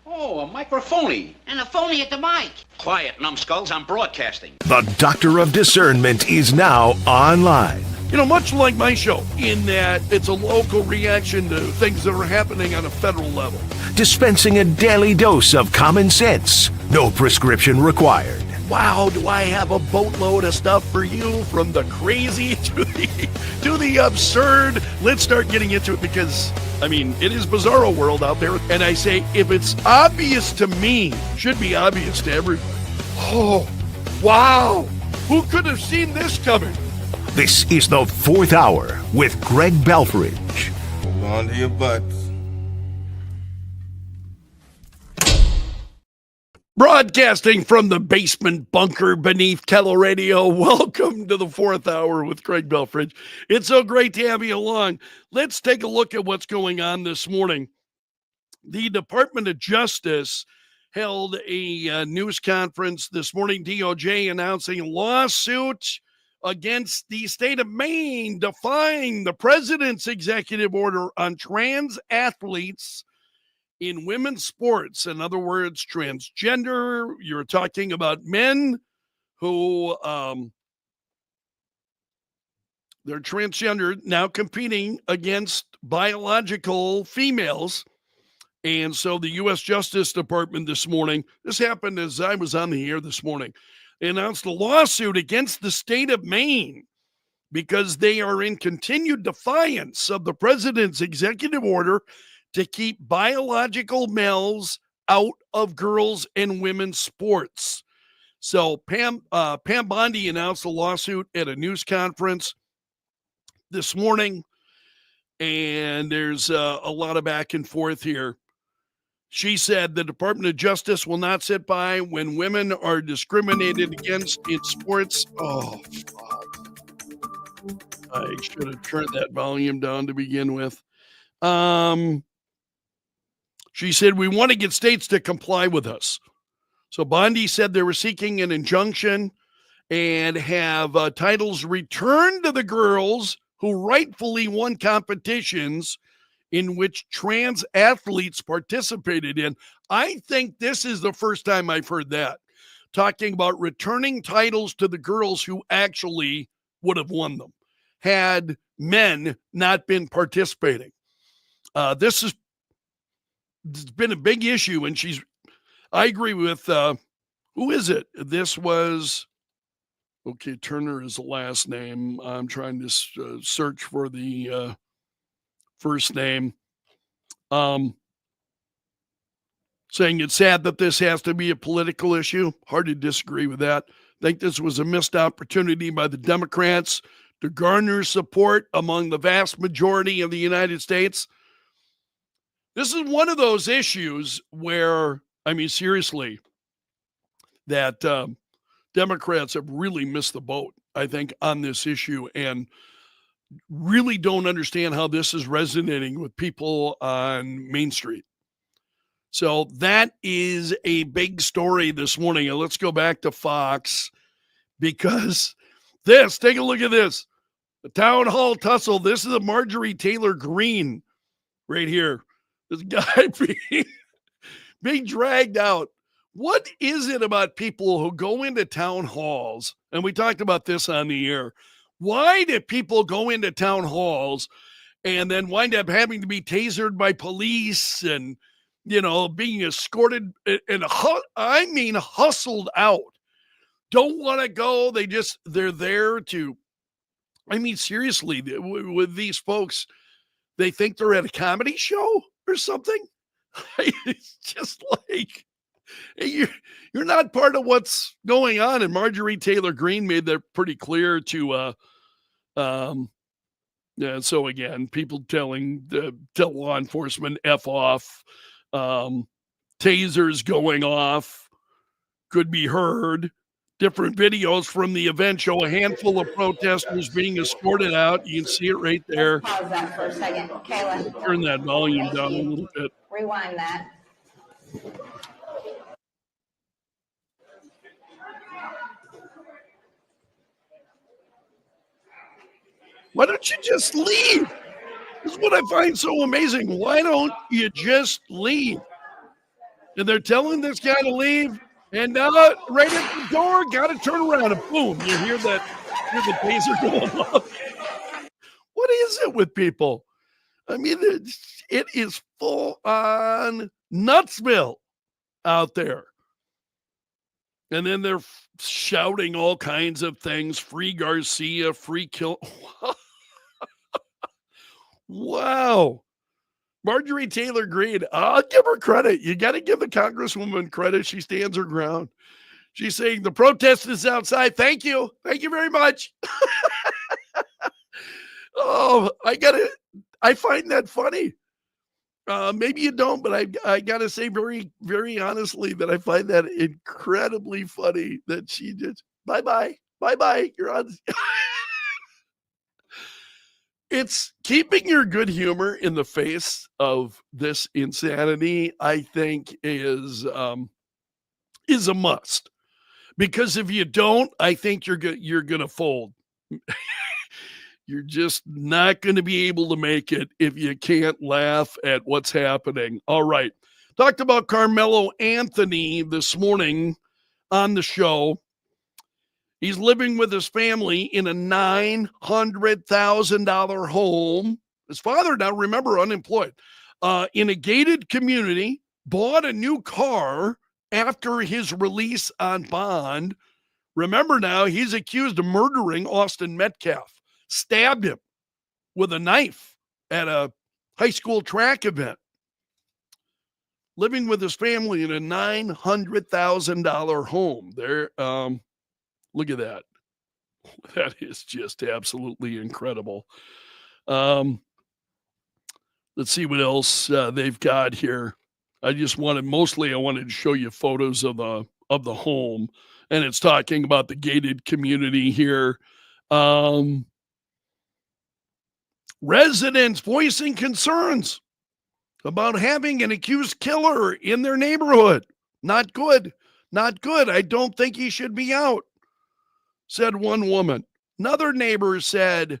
Oh, a microphony. And a phony at the mic. Quiet, numbskulls, I'm broadcasting. The Doctor of Discernment is now online. You know, much like my show, in that it's a local reaction to things that are happening on a federal level. Dispensing a daily dose of common sense. No prescription required. Wow, do I have a boatload of stuff for you, from the crazy to the absurd. Let's start getting into it because, I mean, it is bizarro world out there. And I say, if it's obvious to me, should be obvious to everybody. Oh, wow. Who could have seen this coming? This is the Fourth Hour with Greg Belfrage. Hold on to your butts. Broadcasting from the basement bunker beneath Teleradio. Welcome to the Fourth Hour with Greg Belfrage. It's so great to have you along. Let's take a look at what's going on this morning. The Department of Justice held a news conference this morning. DOJ announcing a lawsuit against the state of Maine, defying the president's executive order on trans athletes in women's sports. In other words, transgender. You're talking about men who they're transgender, now competing against biological females. And so the U.S. Justice Department this morning, this happened as I was on the air this morning, they announced a lawsuit against the state of Maine because they are in continued defiance of the president's executive order to keep biological males out of girls' and women's sports. So Pam Bondi announced a lawsuit at a news conference this morning, and there's a lot of back and forth here. She said the Department of Justice will not sit by when women are discriminated against in sports. Oh, fuck. I should have turned that volume down to begin with. She said, we want to get states to comply with us. So Bondi said they were seeking an injunction and have titles returned to the girls who rightfully won competitions in which trans athletes participated in. I think this is the first time I've heard that, talking about returning titles to the girls who actually would have won them had men not been participating. It's been a big issue, and I agree with, who is it? This was, okay, Turner is the last name. I'm trying to search for the first name. Saying it's sad that this has to be a political issue. Hard to disagree with that. I think this was a missed opportunity by the Democrats to garner support among the vast majority of the United States. This is one of those issues where, I mean, seriously, that Democrats have really missed the boat, I think, on this issue and really don't understand how this is resonating with people on Main Street. So that is a big story this morning. And let's go back to Fox because take a look at this. The town hall tussle. This is a Marjorie Taylor Greene right here. This guy being dragged out. What is it about people who go into town halls? And we talked about this on the air. Why do people go into town halls and then wind up having to be tasered by police and, being escorted and hustled out? Don't want to go. They're there to, seriously, with these folks, they think they're at a comedy show or something. It's just like, you're not part of what's going on. And Marjorie Taylor Greene made that pretty clear to, so again, people tell law enforcement F off, tasers going off could be heard. Different videos from the event show a handful of protesters being escorted out. You can see it right there. Pause that for a second. Kayla. Turn that volume down a little bit. Rewind that. Why don't you just leave? This is what I find so amazing. Why don't you just leave? And they're telling this guy to leave. And now, right at the door, got to turn around and boom, you hear the taser going off. What is it with people? I mean, it is full on Nutsville out there. And then they're shouting all kinds of things. Free Garcia, free kill. Wow. Marjorie Taylor Greene, I'll give her credit. You got to give the Congresswoman credit. She stands her ground. She's saying the protest is outside. Thank you. Thank you very much. Oh, I find that funny. Maybe you don't, but I got to say very, very honestly that I find that incredibly funny that she just, bye-bye, you're on. It's keeping your good humor in the face of this insanity, I think, is a must. Because if you don't, I think you're going to fold. You're just not going to be able to make it if you can't laugh at what's happening. All right. Talked about Carmelo Anthony this morning on the show. He's living with his family in a $900,000 home. His father, now remember, unemployed, in a gated community, bought a new car after his release on bond. Remember now, he's accused of murdering Austin Metcalf, stabbed him with a knife at a high school track event. Living with his family in a $900,000 home. There, look at that. That is just absolutely incredible. Let's see what else they've got here. I wanted to show you photos of the home, and it's talking about the gated community here. Residents voicing concerns about having an accused killer in their neighborhood. Not good. Not good. I don't think he should be out, said one woman. Another neighbor said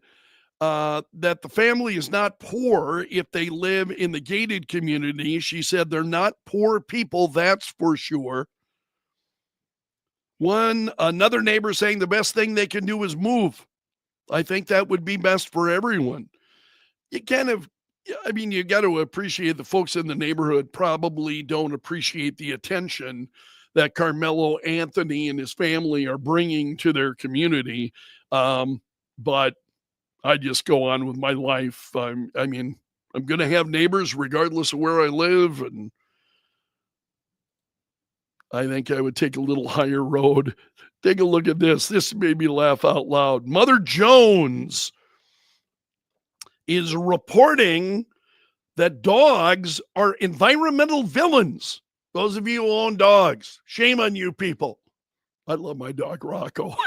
that the family is not poor if they live in the gated community. She said they're not poor people, that's for sure. Another neighbor saying the best thing they can do is move. I think that would be best for everyone. You got to appreciate the folks in the neighborhood probably don't appreciate the attention that Carmelo Anthony and his family are bringing to their community. But I just go on with my life. I'm going to have neighbors regardless of where I live. And I think I would take a little higher road. Take a look at this. This made me laugh out loud. Mother Jones is reporting that dogs are environmental villains. Those of you who own dogs, shame on you people. I love my dog, Rocco.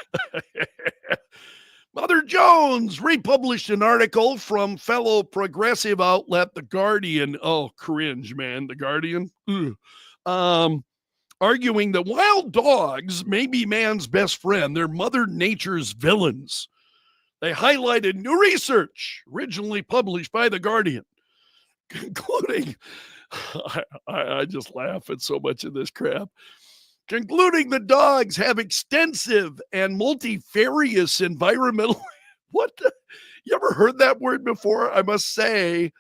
Mother Jones republished an article from fellow progressive outlet, The Guardian. Oh, cringe, man. The Guardian. Arguing that wild dogs may be man's best friend. They're Mother Nature's villains. They highlighted new research originally published by The Guardian, concluding, I just laugh at so much of this crap, concluding the dogs have extensive and multifarious environmental. You ever heard that word before? I must say,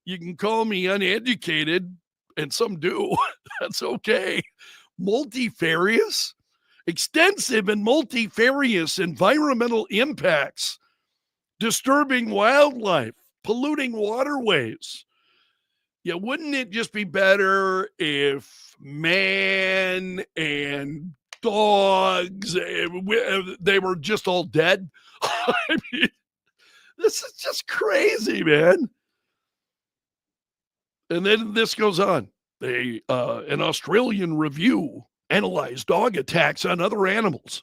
you can call me uneducated, and some do. That's okay. Multifarious, extensive and multifarious environmental impacts, disturbing wildlife, polluting waterways. Yeah, wouldn't it just be better if man and dogs, they were just all dead? I mean, this is just crazy, man. And then this goes on. An Australian review analyzed dog attacks on other animals,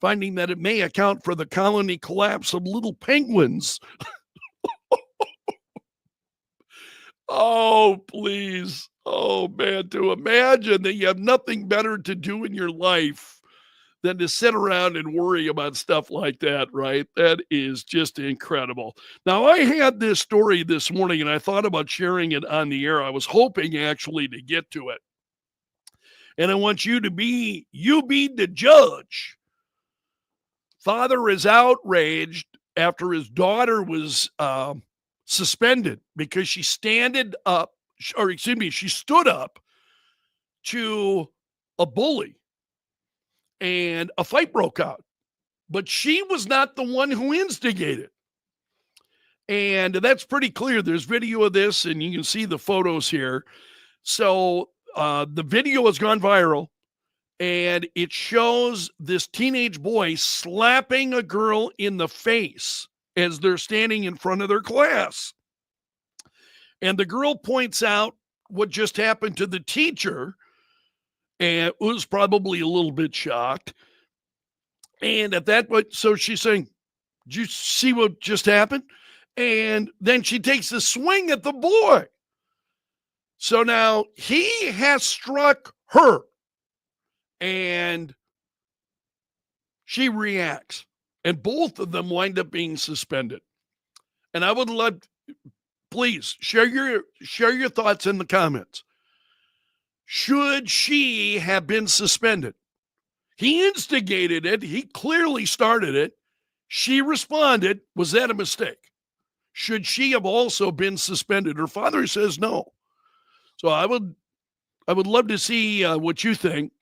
finding that it may account for the colony collapse of little penguins. Oh, please. Oh, man, to imagine that you have nothing better to do in your life than to sit around and worry about stuff like that, right? That is just incredible. Now, I had this story this morning, and I thought about sharing it on the air. I was hoping actually to get to it. And I want you be the judge. Father is outraged after his daughter was suspended because she stood up to a bully and a fight broke out. But she was not the one who instigated. And that's pretty clear. There's video of this, and you can see the photos here. So the video has gone viral, and it shows this teenage boy slapping a girl in the face as they're standing in front of their class. And the girl points out what just happened to the teacher and was probably a little bit shocked. And at that point, so she's saying, "Did you see what just happened?" And then she takes a swing at the boy. So now he has struck her. And she reacts. And both of them wind up being suspended. And I would love, please share your thoughts in the comments. Should she have been suspended? He instigated it. He clearly started it. She responded. Was that a mistake? Should she have also been suspended? Her father says no. So I would love to see what you think.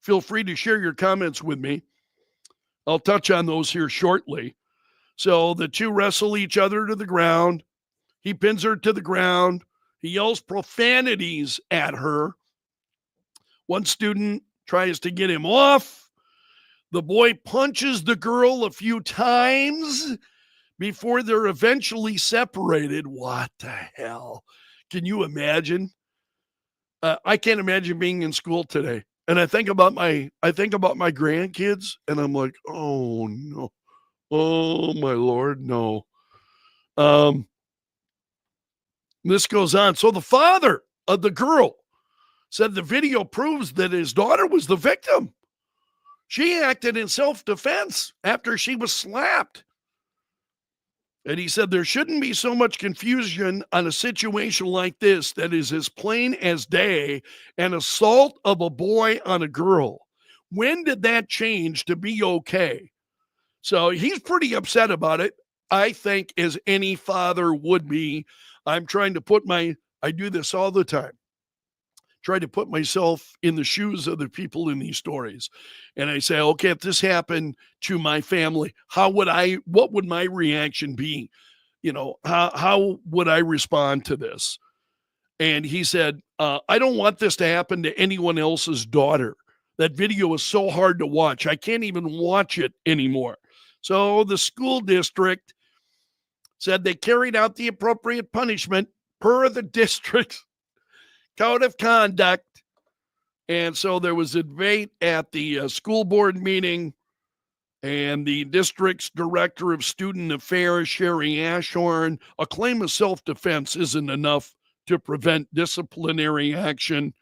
Feel free to share your comments with me. I'll touch on those here shortly. So the two wrestle each other to the ground. He pins her to the ground. He yells profanities at her. One student tries to get him off. The boy punches the girl a few times before they're eventually separated. What the hell? Can you imagine? I can't imagine being in school today. And I think about my grandkids, and I'm like, oh no, oh my Lord, no. This goes on. So the father of the girl said the video proves that his daughter was the victim. She acted in self-defense after she was slapped. And he said there shouldn't be so much confusion on a situation like this that is as plain as day, an assault of a boy on a girl. When did that change to be okay? So he's pretty upset about it, I think, as any father would be. I'm trying to I do this all the time. Try to put myself in the shoes of the people in these stories. And I say, okay, if this happened to my family, what would my reaction be? You know, how would I respond to this? And he said, I don't want this to happen to anyone else's daughter. That video is so hard to watch. I can't even watch it anymore. So the school district said they carried out the appropriate punishment per the district's code of conduct. And so there was a debate at the school board meeting, and the district's director of student affairs, Sherry Ashorn, a claim of self-defense isn't enough to prevent disciplinary action.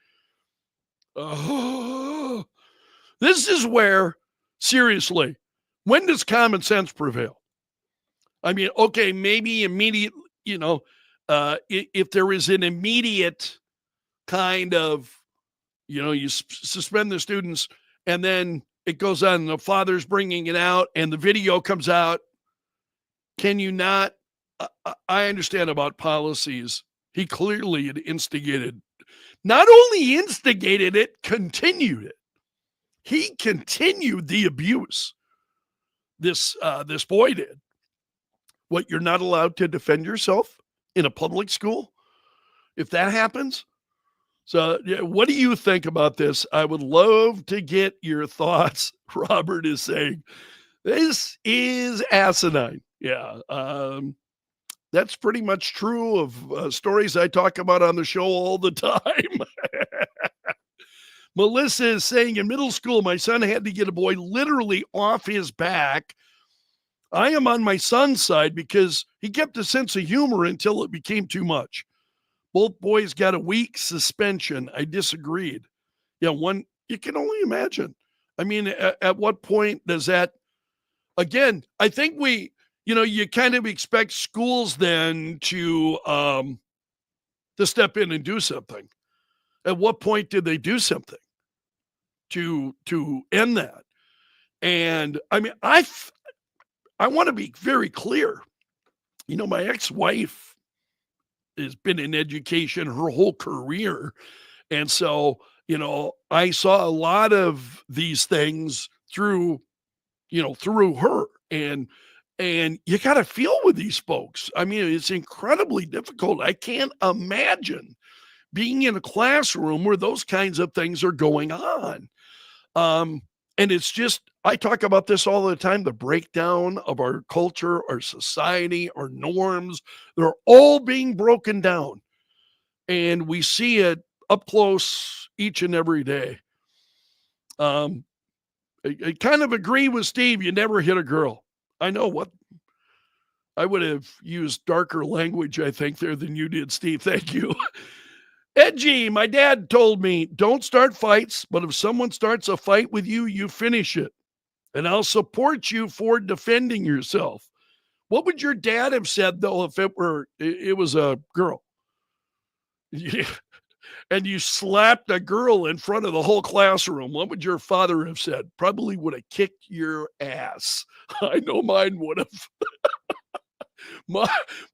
This is where, seriously, when does common sense prevail? I mean, okay, maybe immediate, if there is an immediate kind of, you suspend the students and then it goes on, the father's bringing it out and the video comes out. Can you not? I understand about policies. He clearly had not only instigated it, continued it. He continued the abuse. This boy did. What, you're not allowed to defend yourself in a public school if that happens? So, what do you think about this? I would love to get your thoughts. Robert is saying, this is asinine. Yeah, that's pretty much true of stories I talk about on the show all the time. Melissa is saying, in middle school, my son had to get a boy literally off his back. I am on my son's side because he kept a sense of humor until it became too much. Both boys got a week suspension. I disagreed. Yeah, you can only imagine. I mean, at what point does that, again, I think you kind of expect schools then to step in and do something. At what point did they do something? to end that. And I mean, I want to be very clear. You know, my ex-wife has been in education her whole career. And so, you know, I saw a lot of these things through her. And you got to feel with these folks. I mean, it's incredibly difficult. I can't imagine being in a classroom where those kinds of things are going on. And it's just, I talk about this all the time, the breakdown of our culture, our society, our norms, they're all being broken down. And we see it up close each and every day. I kind of agree with Steve. You never hit a girl. I know what I would have used darker language, I think, there than you did, Steve. Thank you. Edgy, my dad told me, don't start fights, but if someone starts a fight with you, you finish it. And I'll support you for defending yourself. What would your dad have said, though, if it was a girl? Yeah. And you slapped a girl in front of the whole classroom, what would your father have said? Probably would have kicked your ass. I know mine would have.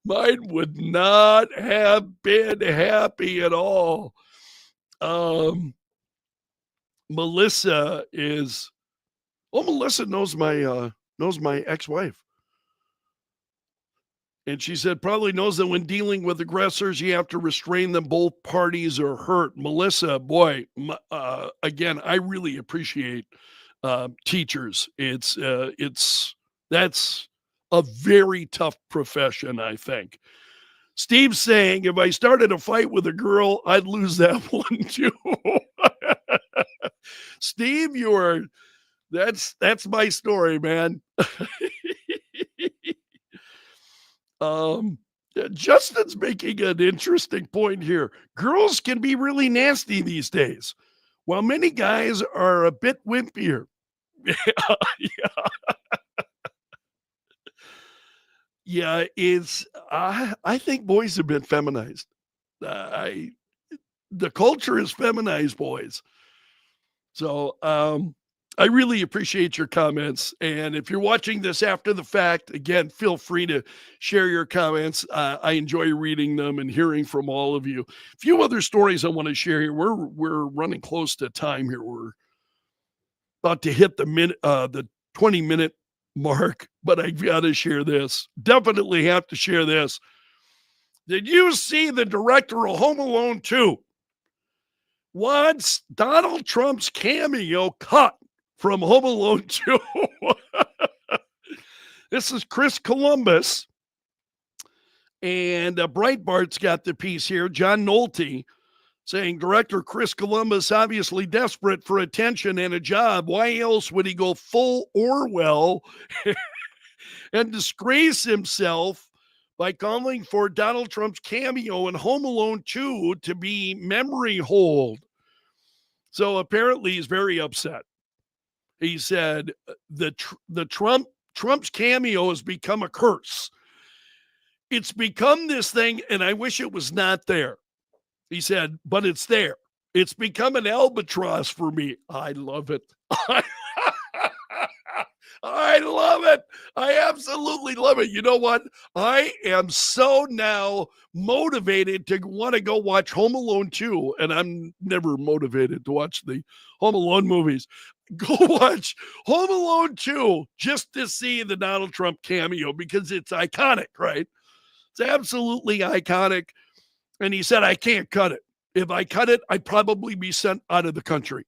Mine would not have been happy at all. Melissa knows my ex-wife. And she said, probably knows that when dealing with aggressors, you have to restrain them. Both parties are hurt. Melissa, boy, again, I really appreciate teachers. That's a very tough profession, I think. Steve's saying, if I started a fight with a girl, I'd lose that one too. Steve, that's my story, man. Justin's making an interesting point here. Girls can be really nasty these days, while many guys are a bit wimpier. Yeah, I think boys have been feminized. The culture is feminized boys. So I really appreciate your comments. And if you're watching this after the fact, again, feel free to share your comments. I enjoy reading them and hearing from all of you. A few other stories I want to share here. We're running close to time here. We're about to hit the 20-minute mark, but I've got to share this. Definitely have to share this. Did you see the director of Home Alone 2 wants Donald Trump's cameo cut from Home Alone 2? This is Chris Columbus, and Breitbart's got the piece here. John Nolte saying director Chris Columbus obviously desperate for attention and a job. Why else would he go full Orwell and disgrace himself by calling for Donald Trump's cameo in Home Alone 2 to be memory hold? So apparently he's very upset. He said Trump's cameo has become a curse. It's become this thing, and I wish it was not there. He said, but it's there. It's become an albatross for me. I love it. I love it. I absolutely love it. You know what? I am so now motivated to want to go watch Home Alone 2, and I'm never motivated to watch the Home Alone movies. Go watch Home Alone 2 just to see the Donald Trump cameo because it's iconic, right? It's absolutely iconic. And he said, I can't cut it. If I cut it, I'd probably be sent out of the country.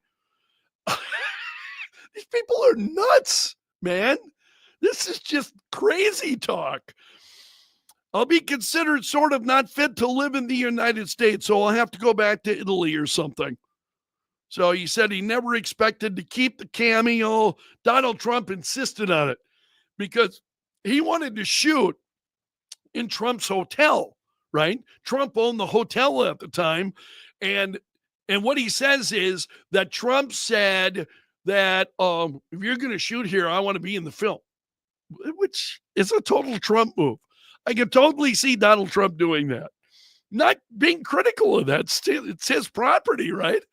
These people are nuts, man. This is just crazy talk. I'll be considered sort of not fit to live in the United States, so I'll have to go back to Italy or something. So he said he never expected to keep the cameo. Donald Trump insisted on it because he wanted to shoot in Trump's hotel, right? Trump owned the hotel at the time. And what he says is that Trump said that if you're going to shoot here, I want to be in the film, which is a total Trump move. I can totally see Donald Trump doing that. Not being critical of that. It's his property, right?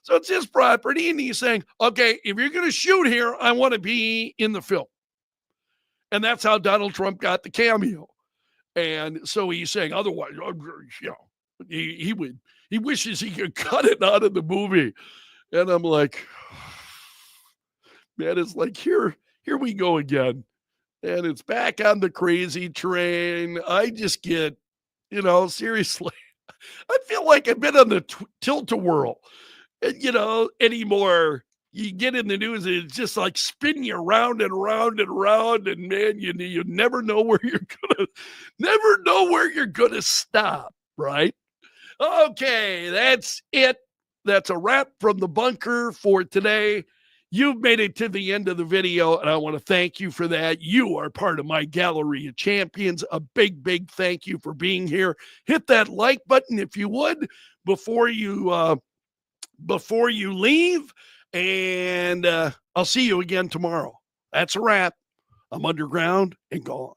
So it's his property, and he's saying, okay, if you're going to shoot here, I want to be in the film. And that's how Donald Trump got the cameo. And so he's saying, otherwise, you know, he wishes he could cut it out of the movie. And I'm like, man, it's like, here we go again. And it's back on the crazy train. I just get, you know, seriously, I feel like I've been on the tilt-a-whirl, anymore. You get in the news and it's just like spinning you around and around and around. And man, you never know where you're gonna stop, right? Okay, that's it. That's a wrap from the bunker for today. You've made it to the end of the video, and I want to thank you for that. You are part of my gallery of champions. A big, big thank you for being here. Hit that like button if you would before you leave, and I'll see you again tomorrow. That's a wrap. I'm underground and gone.